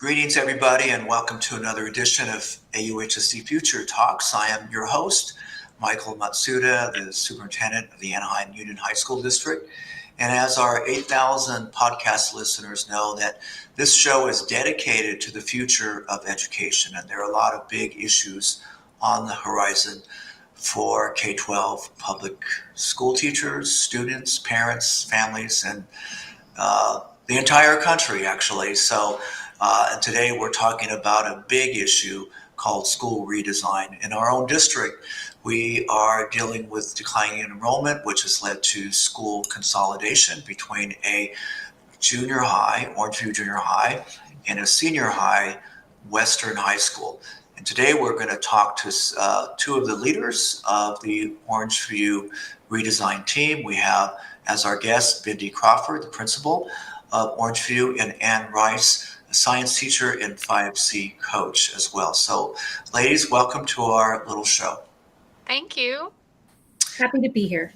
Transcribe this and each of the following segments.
Greetings, everybody, and welcome to another edition of AUHSD Future Talks. I am your host, Michael Matsuda, the Superintendent of the Anaheim Union High School District. And as our 8,000 podcast listeners know, that this show is dedicated to the future of education, and there are a lot of big issues on the horizon for K-12 public school teachers, students, parents, families, and the entire country, actually. And today we're talking about a big issue called school redesign. In our own district, we are dealing with declining enrollment, which has led to school consolidation between a junior high, Orangeview Junior High, and a senior high, Western High School. And today we're going to talk to two of the leaders of the Orangeview redesign team. We have as our guest Bindi Crawford, the principal of Orangeview, and Ann Rice, a science teacher and 5C coach as well. So, ladies, welcome to our little show. Thank you. Happy to be here.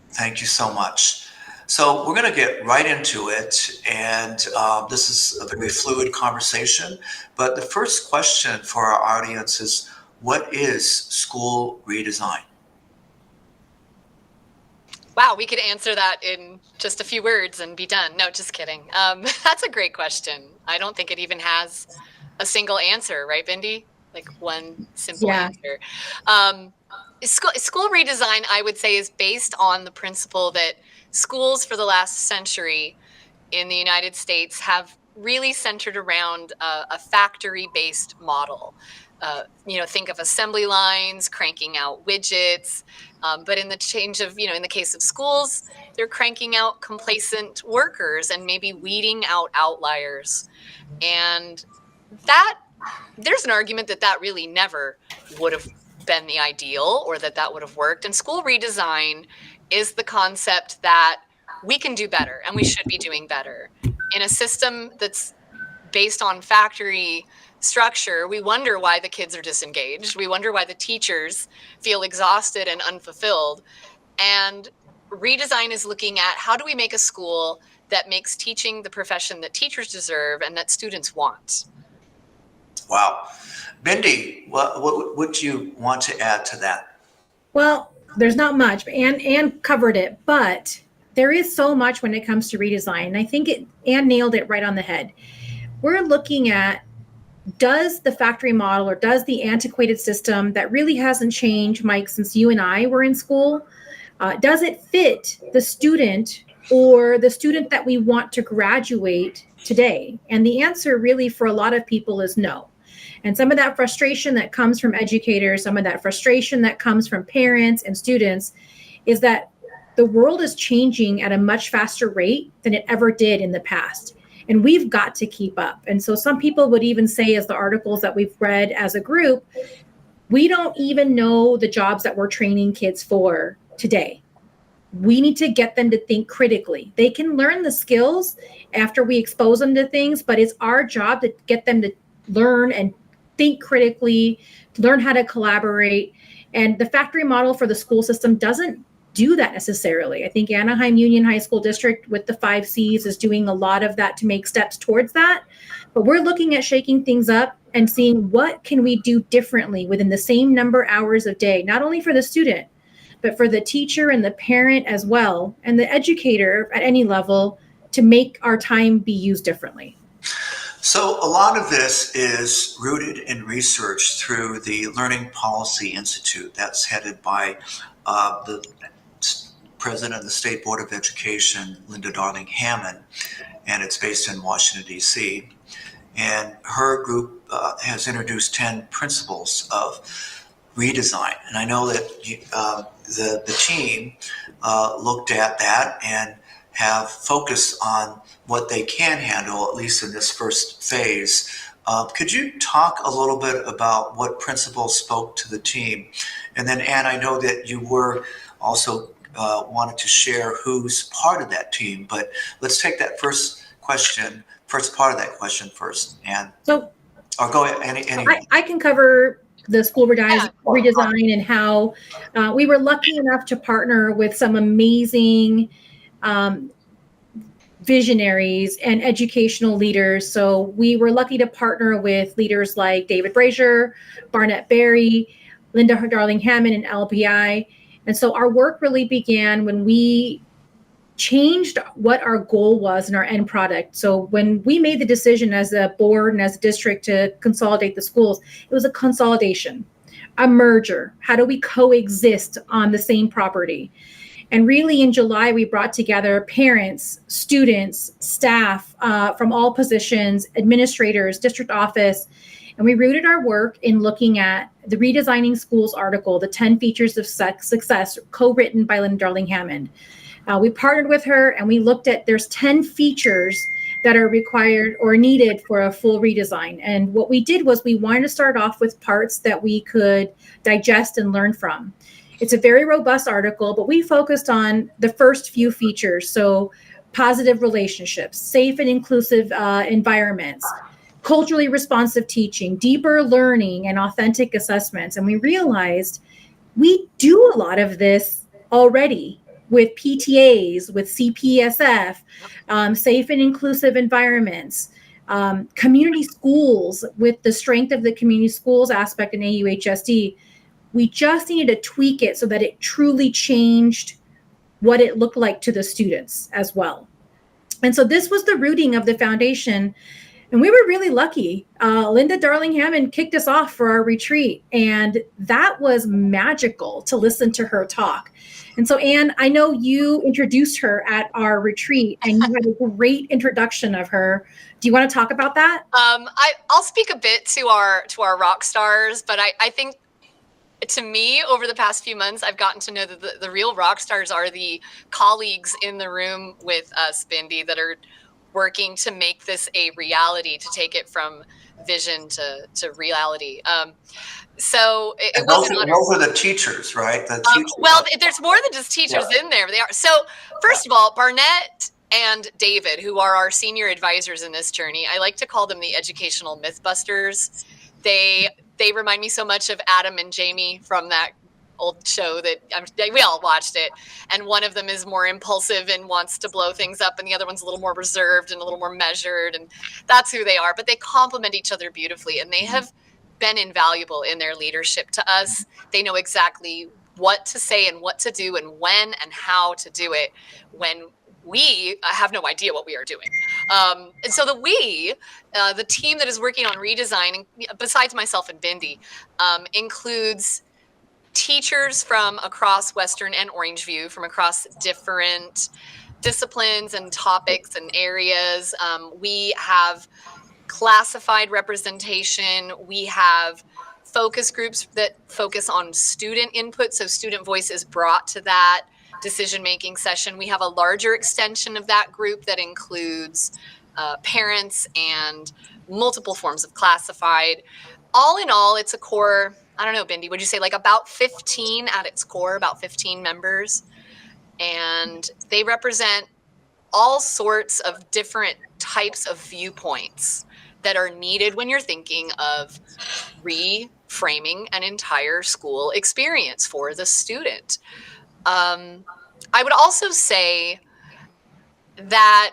Thank you so much. So we're going to get right into it, and this is a very fluid conversation. But the first question for our audience is, what is school redesign? Wow, we could answer that in just a few words and be done. No, just kidding. That's a great question. I don't think it even has a single answer, right, Bindi? Like one simple answer. School redesign, I would say, is based on the principle that schools for the last century in the United States have really centered around a factory-based model. Think of assembly lines, cranking out widgets. But in the in the case of schools, they're cranking out complacent workers and maybe weeding out outliers. And there's an argument that really never would have been the ideal, or that would have worked. And school redesign is the concept that we can do better and we should be doing better. In a system that's based on factory structure, we wonder why the kids are disengaged. We wonder why the teachers feel exhausted and unfulfilled. And redesign is looking at, how do we make a school that makes teaching the profession that teachers deserve and that students want? Wow. Bindi, what would you want to add to that? Well, there's not much, Ann covered it, but there is so much when it comes to redesign. And I think Ann nailed it right on the head. We're looking at, does the factory model, or does the antiquated system that really hasn't changed, Mike, since you and I were in school, does it fit the student or the student that we want to graduate today? And the answer really for a lot of people is no. And some of that frustration that comes from educators, some of that frustration that comes from parents and students is that the world is changing at a much faster rate than it ever did in the past. And we've got to keep up. And so some people would even say, as the articles that we've read as a group, we don't even know the jobs that we're training kids for today. We need to get them to think critically. They can learn the skills after we expose them to things, but it's our job to get them to learn and think critically, to learn how to collaborate. And the factory model for the school system doesn't do that necessarily. I think Anaheim Union High School District with the 5 Cs is doing a lot of that to make steps towards that. But we're looking at shaking things up and seeing what can we do differently within the same number of hours of day, not only for the student, but for the teacher and the parent as well, and the educator at any level, to make our time be used differently. So a lot of this is rooted in research through the Learning Policy Institute that's headed by the president of the State Board of Education, Linda Darling Hammond, and it's based in Washington, D.C. And her group has introduced 10 principles of redesign. And I know that the team looked at that and have focused on what they can handle, at least in this first phase. Could you talk a little bit about what principles spoke to the team? And then, Ann, I know that you were also wanted to share who's part of that team, but let's take that first part of that question first, Ann. So, or go ahead. I can cover the school redesign and how we were lucky enough to partner with some amazing visionaries and educational leaders. So we were lucky to partner with leaders like David Brazier, Barnett Berry, Linda Darling Hammond, and LPI. And so our work really began when we changed what our goal was in our end product. So when we made the decision as a board and as a district to consolidate the schools, it was a consolidation, a merger. How do we coexist on the same property? And really in July, we brought together parents, students, staff from all positions, administrators, district office, and we rooted our work in looking at the Redesigning Schools article, the 10 Features of Success, co-written by Linda Darling Hammond. We partnered with her and we looked at, there's 10 features that are required or needed for a full redesign. And what we did was we wanted to start off with parts that we could digest and learn from. It's a very robust article, but we focused on the first few features. So positive relationships, safe and inclusive environments, culturally responsive teaching, deeper learning, and authentic assessments. And we realized we do a lot of this already with PTAs, with CPSF, safe and inclusive environments, community schools with the strength of the community schools aspect in AUHSD. We just needed to tweak it so that it truly changed what it looked like to the students as well. And so this was the rooting of the foundation. And we were really lucky. Linda Darling Hammond kicked us off for our retreat. And that was magical to listen to her talk. And so, Anne, I know you introduced her at our retreat and you had a great introduction of her. Do you want to talk about that? I'll speak a bit to our rock stars, but I think to me, over the past few months, I've gotten to know that the real rock stars are the colleagues in the room with us, Bindi, that are working to make this a reality, to take it from vision to reality. So it was an honor. Those are the teachers, right? Well, there's more than just teachers in there. They are. So first of all, Barnett and David, who are our senior advisors in this journey, I like to call them the educational mythbusters. They remind me so much of Adam and Jamie from that old show that we all watched it. And one of them is more impulsive and wants to blow things up, and the other one's a little more reserved and a little more measured. And that's who they are. But they complement each other beautifully, and they have been invaluable in their leadership to us. They know exactly what to say and what to do and when and how to do it when we have no idea what we are doing. And so the team that is working on redesign, besides myself and Bindi, includes teachers from across Western and Orangeview, from across different disciplines and topics and areas. We have classified representation. We have focus groups that focus on student input, so student voice is brought to that decision-making session. We have a larger extension of that group that includes parents and multiple forms of classified. All in all, it's a core, I don't know, Bindi, would you say like about 15 at its core, about 15 members? And they represent all sorts of different types of viewpoints that are needed when you're thinking of reframing an entire school experience for the student. I would also say that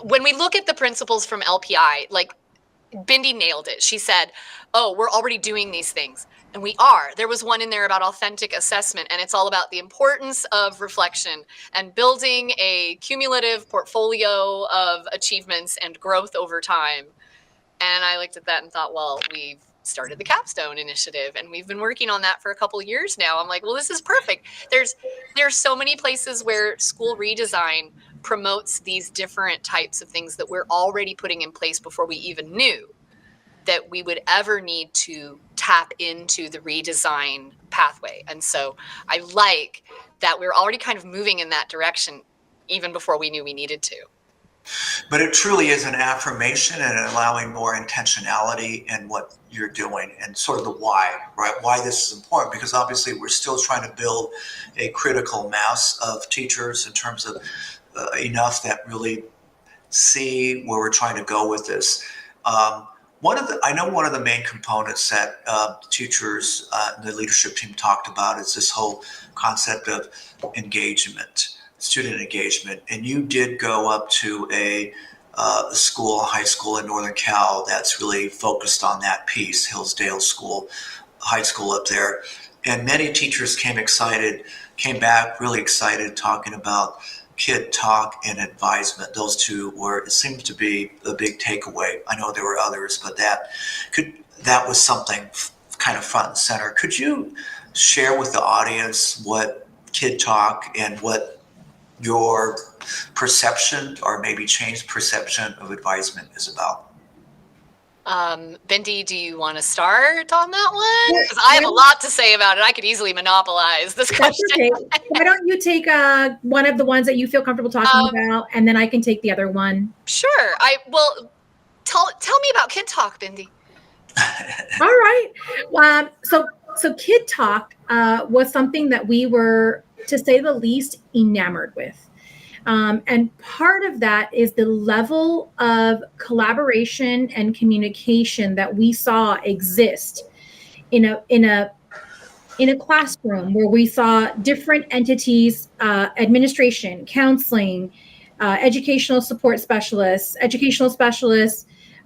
when we look at the principles from LPI, like Bindi nailed it. She said, oh, we're already doing these things. And we are. There was one in there about authentic assessment, and it's all about the importance of reflection and building a cumulative portfolio of achievements and growth over time. And I looked at that and thought, well, we've started the Capstone Initiative, and we've been working on that for a couple of years now. I'm like, well, this is perfect. There's so many places where school redesign promotes these different types of things that we're already putting in place before we even knew that we would ever need to tap into the redesign pathway. And so I like that we're already kind of moving in that direction even before we knew we needed to. But it truly is an affirmation and allowing more intentionality in what you're doing and sort of the why, right? Why this is important, because obviously we're still trying to build a critical mass of teachers in terms of enough that really see where we're trying to go with this. I know one of the main components that teachers and the leadership team talked about is this whole concept of engagement. student engagement, and you did go up to a school, a high school in Northern Cal that's really focused on that piece, Hillsdale School, high school up there. And many teachers came back really excited, talking about Kid Talk and advisement. Those two were, it seems to be a big takeaway. I know there were others, but that was something kind of front and center. Could you share with the audience what Kid Talk and what your perception, or maybe changed perception, of advisement is about? Bindi, do you want to start on that one? Because I have a lot to say about it. I could easily monopolize this question. Okay. Why don't you take one of the ones that you feel comfortable talking about, and then I can take the other one. Sure. Tell me about Kid Talk, Bindi. All right. So Kid Talk was something that we were, to say the least, enamored with. And part of that is the level of collaboration and communication that we saw exist in a classroom, where we saw different entities, administration, counseling, educational specialists,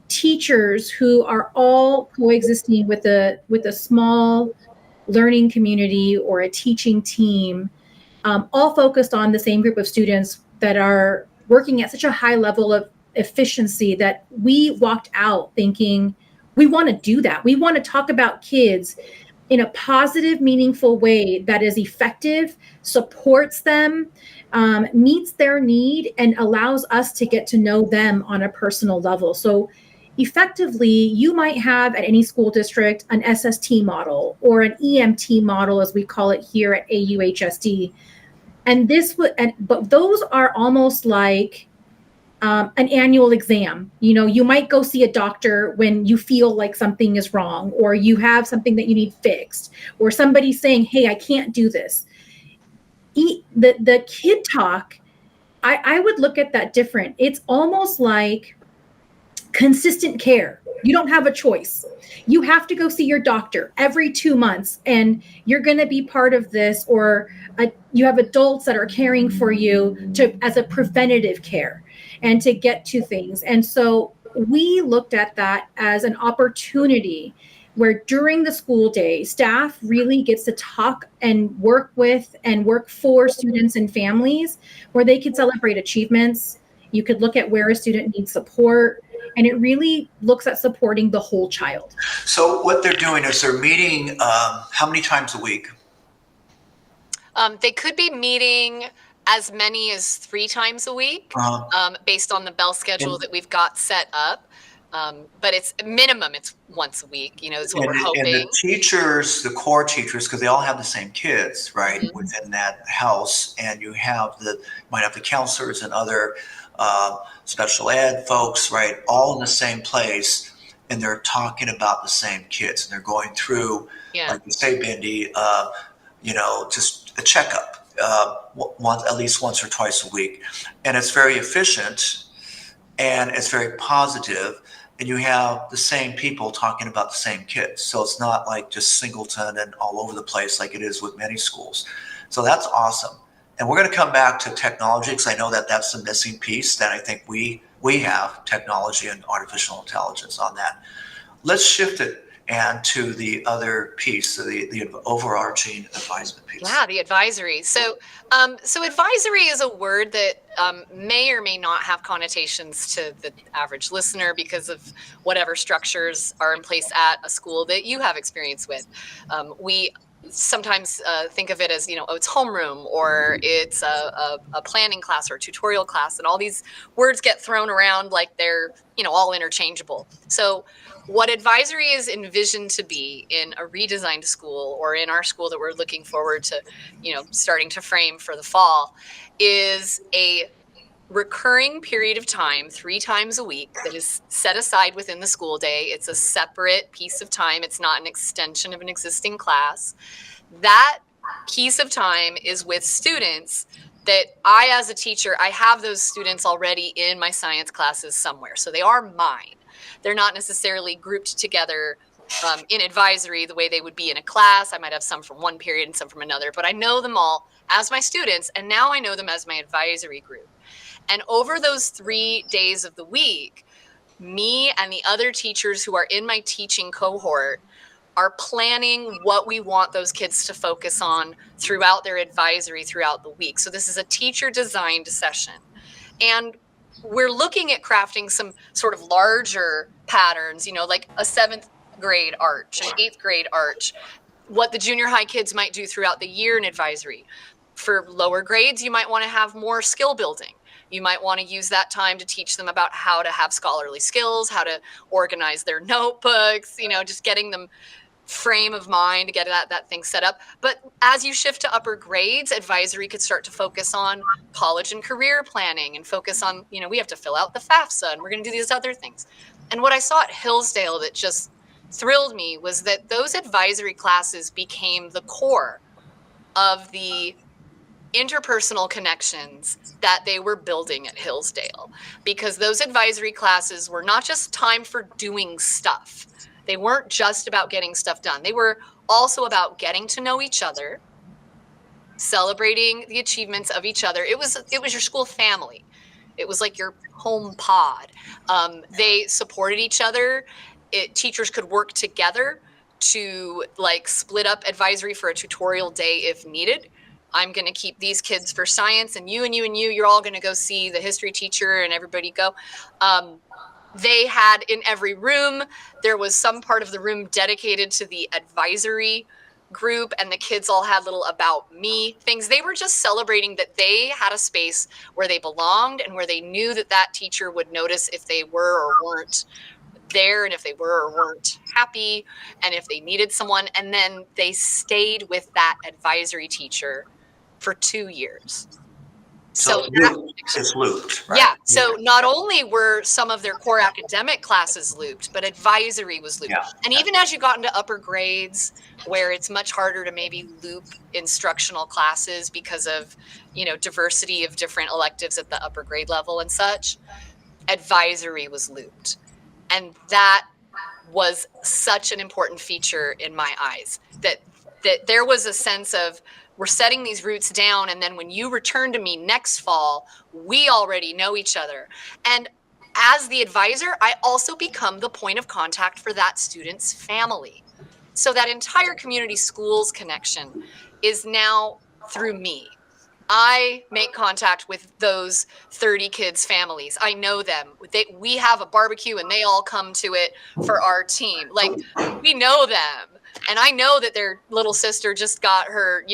teachers, who are all coexisting with a small learning community or a teaching team, all focused on the same group of students that are working at such a high level of efficiency that we walked out thinking, we want to do that. We want to talk about kids in a positive, meaningful way that is effective, supports them, meets their need, and allows us to get to know them on a personal level. So effectively, you might have at any school district an SST model or an EMT model, as we call it here at AUHSD. But those are almost like an annual exam. You might go see a doctor when you feel like something is wrong, or you have something that you need fixed, or somebody's saying, hey, I can't do this. The Kid Talk, I would look at that different. It's almost like consistent care. You don't have a choice. You have to go see your doctor every 2 months, and you're going to be part of this, or you have adults that are caring for you as a preventative care and to get to things. And so we looked at that as an opportunity where during the school day, staff really gets to talk and work with and work for students and families, where they could celebrate achievements. You could look at where a student needs support, and it really looks at supporting the whole child. So what they're doing is they're meeting how many times a week? They could be meeting as many as 3 times a week, based on the bell schedule that we've got set up. But it's minimum, it's once a week, is what we're hoping. And the teachers, the core teachers, because they all have the same kids, right, mm-hmm. within that house, and you might have the counselors and other special ed folks, right, all in the same place, and they're talking about the same kids, and they're going through, like you say, Bindi, just a checkup, at least once or twice a week, and it's very efficient, and it's very positive. And you have the same people talking about the same kids. So it's not like just singleton and all over the place like it is with many schools. So that's awesome. And we're going to come back to technology, because I know that that's the missing piece that I think we have, technology and artificial intelligence on that. Let's shift it and to the other piece, the overarching advisement piece. Yeah, the advisory. So advisory is a word that may or may not have connotations to the average listener because of whatever structures are in place at a school that you have experience with. We sometimes think of it as, it's homeroom, or it's a planning class or a tutorial class, and all these words get thrown around like they're, all interchangeable. So what advisory is envisioned to be in a redesigned school, or in our school that we're looking forward to, starting to frame for the fall, is a recurring period of time 3 times a week that is set aside within the school day. It's a separate piece of time. It's not an extension of an existing class. That piece of time is with students that I, as a teacher, I have those students already in my science classes somewhere. So they are mine. They're not necessarily grouped together in advisory the way they would be in a class. I might have some from one period and some from another, but I know them all as my students, and now I know them as my advisory group. And over those 3 days of the week, me and the other teachers who are in my teaching cohort are planning what we want those kids to focus on throughout their advisory throughout the week. So this is a teacher designed session. And we're looking at crafting some sort of larger patterns, like a 7th grade arch, an 8th grade arch, what the junior high kids might do throughout the year in advisory. For lower grades, you might want to have more skill building. You might want to use that time to teach them about how to have scholarly skills, how to organize their notebooks, just getting them frame of mind to get that thing set up. But as you shift to upper grades, advisory could start to focus on college and career planning and focus on, we have to fill out the FAFSA and we're going to do these other things. And what I saw at Hillsdale that just thrilled me was that those advisory classes became the core of the interpersonal connections that they were building at Hillsdale, because those advisory classes were not just time for doing stuff. They weren't just about getting stuff done. They were also about getting to know each other, celebrating the achievements of each other. It was your school family. It was like your home pod. They supported each other. Teachers could work together to split up advisory for a tutorial day if needed. I'm going to keep these kids for science, and you and you and you, you're all going to go see the history teacher, and everybody go. They had in every room, there was some part of the room dedicated to the advisory group, and the kids all had little about me things. They were just celebrating that they had a space where they belonged and where they knew that teacher would notice if they were or weren't there, and if they were or weren't happy, and if they needed someone. And then they stayed with that advisory teacher for 2 years. So it's looped, right? Yeah. So not only were some of their core academic classes looped, but advisory was looped. Yeah. And even as you got into upper grades, where it's much harder to maybe loop instructional classes because of, diversity of different electives at the upper grade level and such, advisory was looped. And that was such an important feature in my eyes, that there was a sense of, we're setting these roots down, and then when you return to me next fall, we already know each other. And as the advisor, I also become the point of contact for that student's family. So that entire community schools connection is now through me. I make contact with those 30 kids' families. I know them. We have a barbecue and they all come to it for our team. We know them. And I know that their little sister just got her,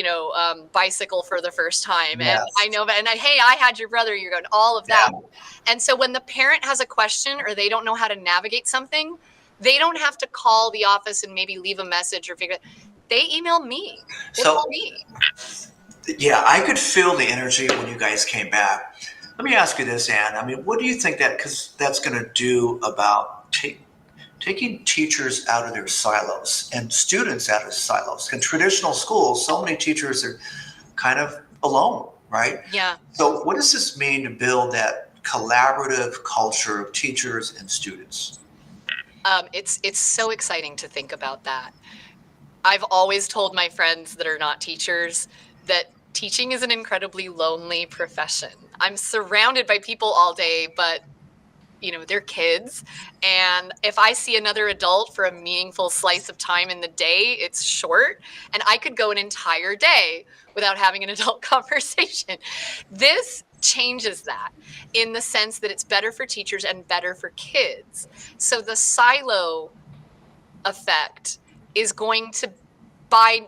bicycle for the first time. Yes. And I know that. And hey, I had your brother. You're going, all of that. Yeah. And so when the parent has a question or they don't know how to navigate something, they don't have to call the office and maybe leave a message or figure it. They email me. They call me. Yeah, I could feel the energy when you guys came back. Let me ask you this, Ann. I mean, what do you think that's going to do about taking teachers out of their silos and students out of silos? In traditional schools, so many teachers are kind of alone, right? Yeah. So what does this mean to build that collaborative culture of teachers and students? It's so exciting to think about that. I've always told my friends that are not teachers that teaching is an incredibly lonely profession. I'm surrounded by people all day, but they're kids. And if I see another adult for a meaningful slice of time in the day, it's short. And I could go an entire day without having an adult conversation. This changes that in the sense that it's better for teachers and better for kids. So the silo effect is going to, by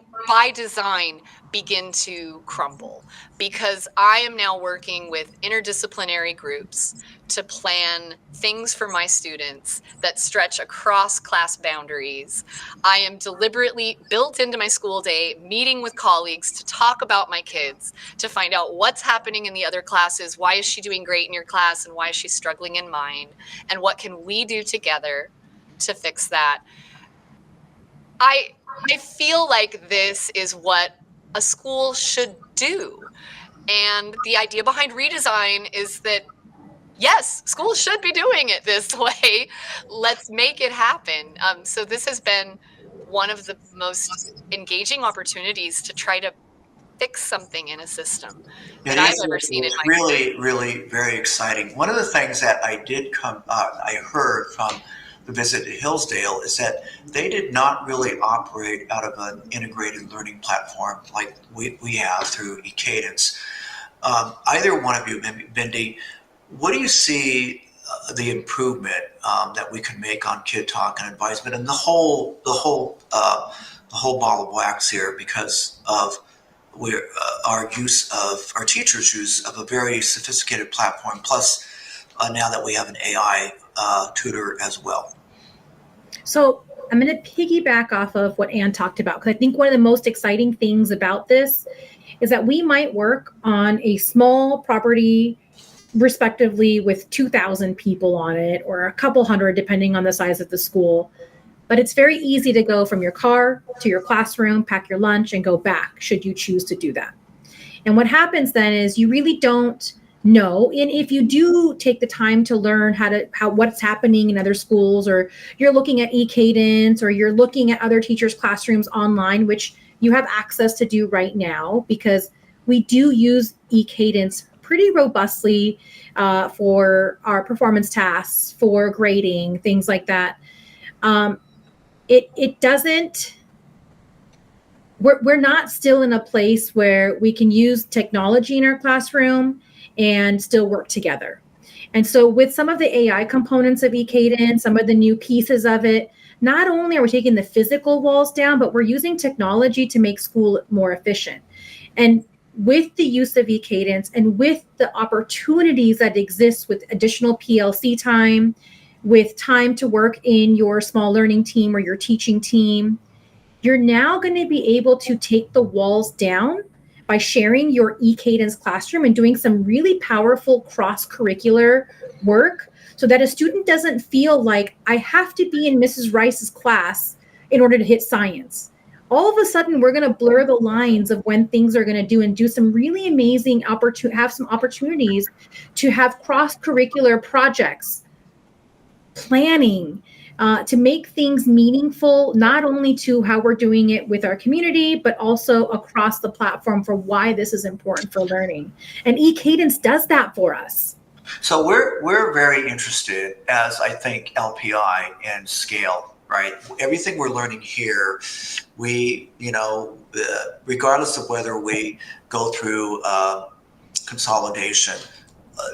design, begin to crumble, because I am now working with interdisciplinary groups to plan things for my students that stretch across class boundaries. I am deliberately built into my school day, meeting with colleagues to talk about my kids, to find out what's happening in the other classes. Why is she doing great in your class and why is she struggling in mine? And what can we do together to fix that? I feel like this is what a school should do. And the idea behind redesign is that yes, schools should be doing it this way. Let's make it happen. So this has been one of the most engaging opportunities to try to fix something in a system that I've ever seen in my really, really very exciting. One of the things that I heard from the visit to Hillsdale is that they did not really operate out of an integrated learning platform like we have through eKadence. Either one of you, Bindi, what do you see the improvement that we can make on Kid Talk and advisement and the whole ball of wax here because of our teachers' use of a very sophisticated platform, plus now that we have an AI tutor as well. So I'm going to piggyback off of what Ann talked about, because I think one of the most exciting things about this is that we might work on a small property, respectively, with 2,000 people on it, or a couple hundred, depending on the size of the school. But it's very easy to go from your car to your classroom, pack your lunch, and go back, should you choose to do that. And what happens then is you really don't know. And if you do take the time to learn what's happening in other schools, or you're looking at eKadence, or you're looking at other teachers' classrooms online, which you have access to do right now, because we do use eKadence pretty robustly for our performance tasks, for grading, things like that. It doesn't, we're not still in a place where we can use technology in our classroom and still work together. And so with some of the AI components of eKadence, some of the new pieces of it, not only are we taking the physical walls down, but we're using technology to make school more efficient. And with the use of eKadence and with the opportunities that exist with additional PLC time, with time to work in your small learning team or your teaching team, you're now going to be able to take the walls down by sharing your eKadence classroom and doing some really powerful cross-curricular work, so that a student doesn't feel like, I have to be in Mrs. Rice's class in order to hit science. All of a sudden, we're going to blur the lines of when things are going to do, and do some really amazing have some opportunities to have cross-curricular projects, planning, to make things meaningful, not only to how we're doing it with our community, but also across the platform for why this is important for learning. And eKadence does that for us. So we're very interested, as I think LPI, and scale, right? Everything we're learning here, we, regardless of whether we go through consolidation,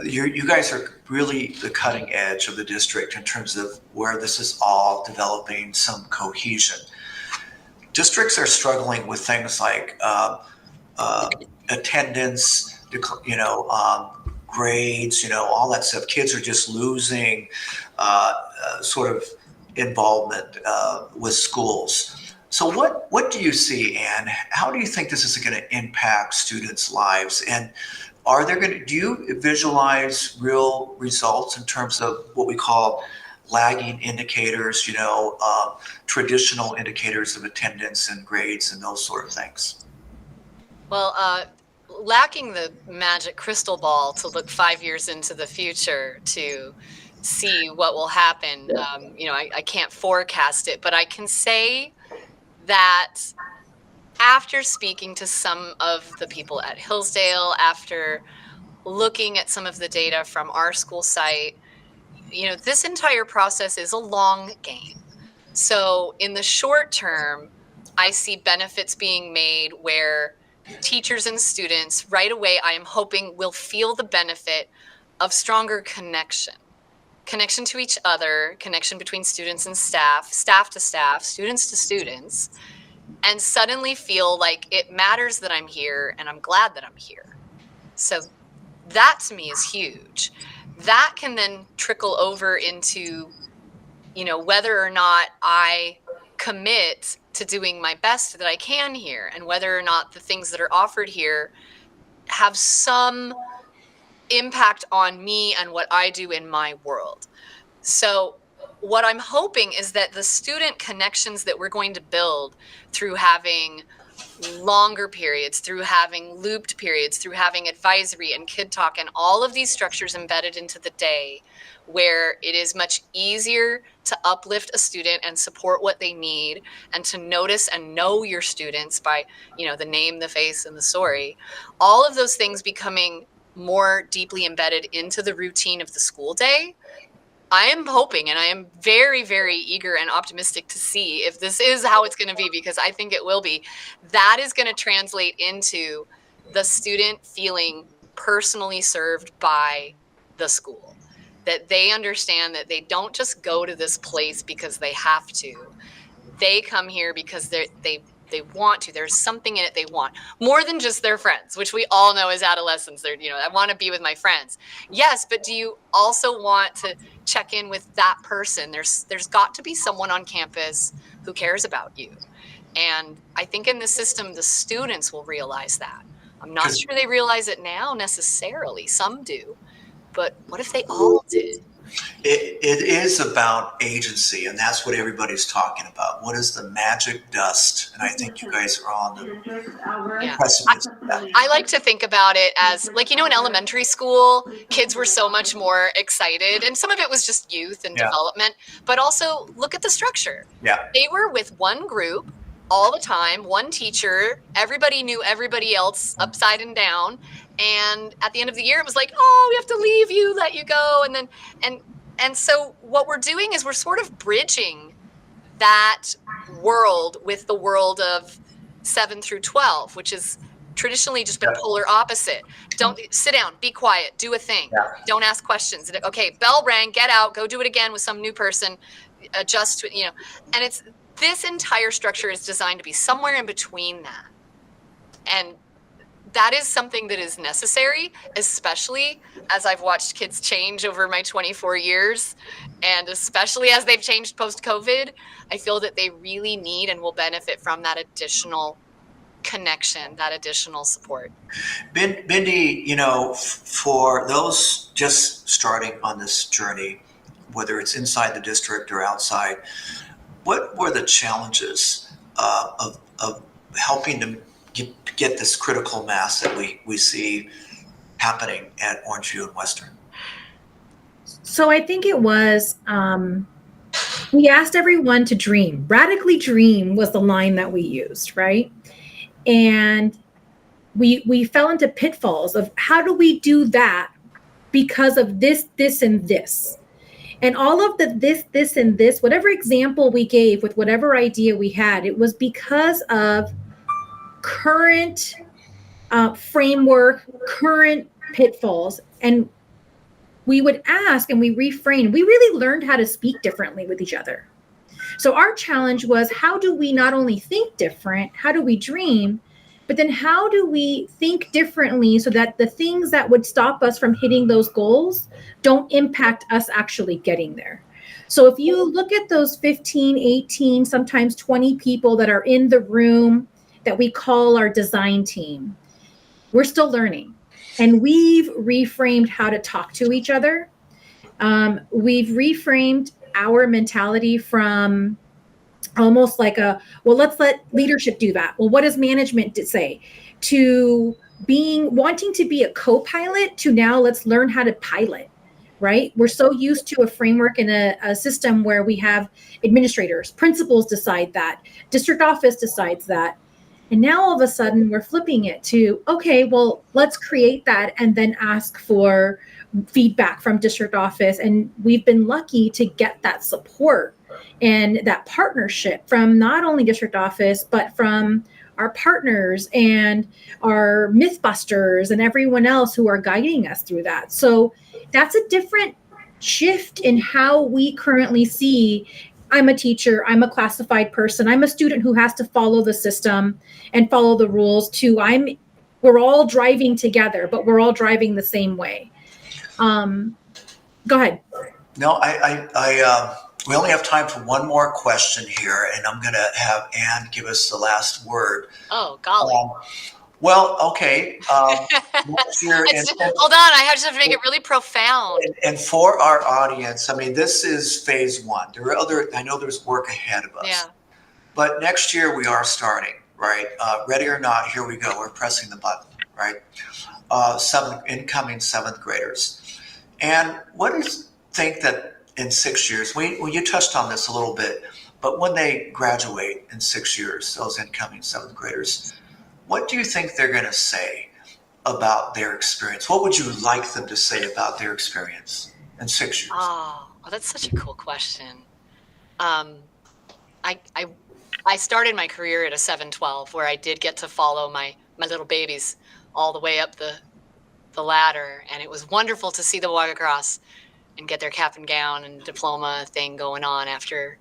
you guys are really the cutting edge of the district in terms of where this is all developing some cohesion. Districts are struggling with things like attendance, grades, all that stuff. Kids are just losing sort of involvement with schools. So what do you see, Anne? How do you think this is going to impact students' lives? And do you visualize real results in terms of what we call lagging indicators, traditional indicators of attendance and grades and those sort of things? Well, lacking the magic crystal ball to look 5 years into the future to see what will happen, I can't forecast it, but I can say that after speaking to some of the people at Hillsdale, after looking at some of the data from our school site, this entire process is a long game. So in the short term, I see benefits being made where teachers and students right away, I am hoping, will feel the benefit of stronger connection to each other, connection between students and staff, staff to staff, students to students, and suddenly feel like it matters that I'm here and I'm glad that I'm here. So that to me is huge. That can then trickle over into, whether or not I commit to doing my best that I can here, and whether or not the things that are offered here have some impact on me and what I do in my world. So what I'm hoping is that the student connections that we're going to build through having longer periods, through having looped periods, through having advisory and kid talk and all of these structures embedded into the day, where it is much easier to uplift a student and support what they need, and to notice and know your students by, the name, the face, and the story. All of those things becoming more deeply embedded into the routine of the school day. I am hoping, and I am very, very eager and optimistic to see if this is how it's going to be, because I think it will be. That is going to translate into the student feeling personally served by the school, that they understand that they don't just go to this place because they have to. They come here because they want to. There's something in it they want, more than just their friends, which we all know as adolescents. They're, I want to be with my friends. Yes, but do you also want to check in with that person? There's got to be someone on campus who cares about you. And I think in the system, the students will realize that. I'm not sure they realize it now necessarily. Some do. But what if they all did? It is about agency, and that's what everybody's talking about. What is the magic dust? And I think you guys are on the precipice of that. I like to think about it as, like, in elementary school, kids were so much more excited, and some of it was just youth and development, but also look at the structure. Yeah. They were with one group all the time, one teacher, everybody knew everybody else upside and down. And at the end of the year, it was like, oh, we have to leave you, let you go. And so what we're doing is we're sort of bridging that world with the world of 7 through 12, which is traditionally just been polar opposite. Don't sit down, be quiet, do a thing. Don't ask questions. Okay, bell rang, get out, go do it again with some new person, adjust to, and it's, this entire structure is designed to be somewhere in between that. And that is something that is necessary, especially as I've watched kids change over my 24 years, and especially as they've changed post-COVID. I feel that they really need and will benefit from that additional connection, that additional support. Bindi, for those just starting on this journey, whether it's inside the district or outside, what were the challenges of helping to get this critical mass that we see happening at Orangeview and Western? So I think it was, we asked everyone to dream. Radically dream was the line that we used, right? And we fell into pitfalls of how do we do that because of this, and this. And all of the this, and this, whatever example we gave with whatever idea we had, it was because of current framework, current pitfalls. And we would ask and we refrain. We really learned how to speak differently with each other. So our challenge was, how do we not only think different, how do we dream, but then how do we think differently so that the things that would stop us from hitting those goals don't impact us actually getting there? So if you look at those 15, 18, sometimes 20 people that are in the room that we call our design team, we're still learning. And we've reframed how to talk to each other. We've reframed our mentality from almost like let's let leadership do that. Well, what does management say? To wanting to be a co-pilot to now let's learn how to pilot, right? We're so used to a framework and a system where we have administrators, principals decide that, district office decides that. And now all of a sudden we're flipping it to, okay, well, let's create that and then ask for feedback from district office. And we've been lucky to get that support and that partnership from not only district office, but from our partners and our Mythbusters and everyone else who are guiding us through that. So that's a different shift in how we currently see, I'm a teacher, I'm a classified person, I'm a student who has to follow the system and follow the rules, to we're all driving together, but we're all driving the same way. Go ahead. No, we only have time for one more question here, and I'm going to have Ann give us the last word. Oh, golly. Well, okay. Next year, hold on, I just have to make it really profound. And for our audience, I mean, this is phase one. There are I know there's work ahead of us. Yeah. But next year we are starting. right? Ready or not, here we go. We're pressing the button, right? Incoming seventh graders. And what do you think that in 6 years, you touched on this a little bit, but when they graduate in 6 years, those incoming seventh graders, what do you think they're going to say about their experience? What would you like them to say about their experience in 6 years? Oh, that's such a cool question. I started my career at a 712 where I did get to follow my little babies all the way up the ladder, and it was wonderful to see them walk across and get their cap and gown and diploma thing going on after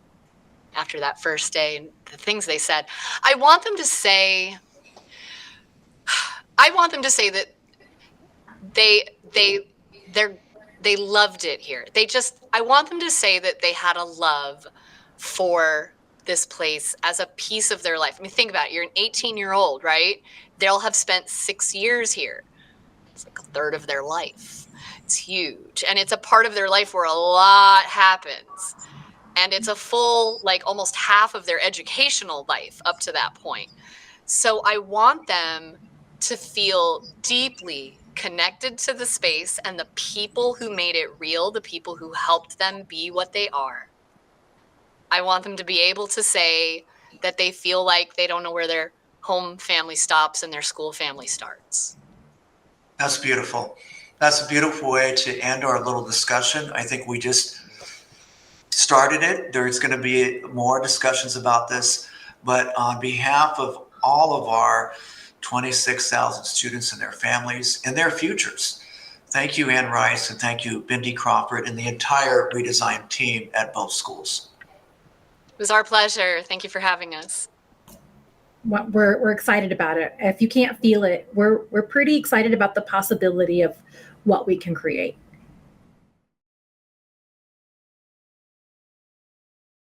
that first day, and the things they said. I want them to say that they loved it here. I want them to say that they had a love for this place as a piece of their life. I mean, think about it. You're an 18-year-old, right? They'll have spent 6 years here. It's like a third of their life. It's huge. And it's a part of their life where a lot happens. And it's a full, like almost half of their educational life up to that point. So I want them to feel deeply connected to the space and the people who made it real, the people who helped them be what they are. I want them to be able to say that they feel like they don't know where their home family stops and their school family starts. That's beautiful. That's a beautiful way to end our little discussion. I think we just started it. There's going to be more discussions about this, but on behalf of all of our 26,000 students and their families and their futures, thank you, Ann Rice, and thank you, Bindi Crawford, and the entire redesign team at both schools. It was our pleasure. Thank you for having us. We're excited about it. If you can't feel it, we're pretty excited about the possibility of what we can create.